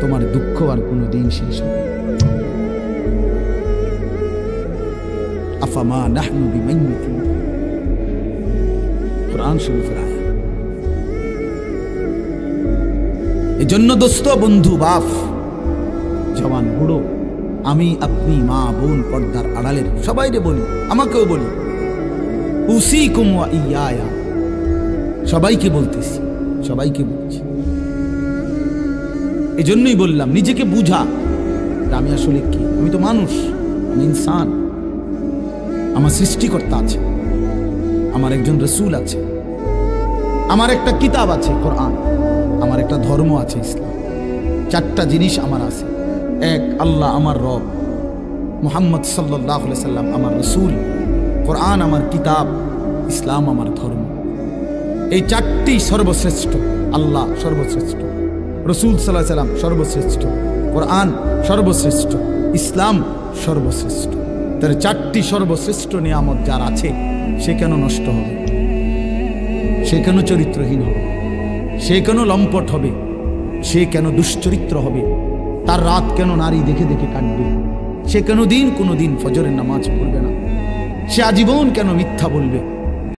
তোমার দুঃখ আর কোনো দিন শেষ হবে। আফামা নাহনু বিমাইয়িতিন, কোরআন শরীফের আয়াত। এজন্য দোস্ত, বন্ধু, বাপ, জওয়ান, বুড়ো, আমি, আপনি, মা, বোন, পর্দার আড়ালের সবাইকে বলি, আমাকেও বলি, উসিকুম ওয়া ইয়া, সবাইকে বলতেছি, সবাইকে বলছি। এজন্যই বললাম নিজেকে বুঝা, আমি আসলে কি। আমি তো মানুষ, আমি ইনসান। আমার সৃষ্টিকর্তা আছে, আমার একজন রাসূল আছে, আমার একটা কিতাব আছে কোরআন, আমার একটা ধর্ম আছে ইসলাম। চারটা জিনিস আমার আছে। এক, আল্লাহ আমার রব, মুহাম্মদ সাল্লাল্লাহু আলাইহি সাল্লাম আমার রাসূল, কোরআন আমার কিতাব, ইসলাম আমার ধর্ম। এই চারটি সর্বশ্রেষ্ঠ। আল্লাহ সর্বশ্রেষ্ঠ, রাসূল সাল্লাল্লাহু আলাইহি সাল্লাম সর্বশ্রেষ্ঠ, কোরআন সর্বশ্রেষ্ঠ, ইসলাম সর্বশ্রেষ্ঠ। তার চারটি সর্বশ্রেষ্ঠ নিয়ামত যার আছে, সে কেন নষ্ট হবে? সে কেন চরিত্রহীন হবে? সে কেন লম্পট হবে? সে কেন দুশ্চরিত্র হবে? তার রাত কেন নারী দেখে দেখে কাটবে? সে কেন কোনো দিন ফজরের নামাজ পড়বে না? সে আজীবন কেন মিথ্যা বলবে?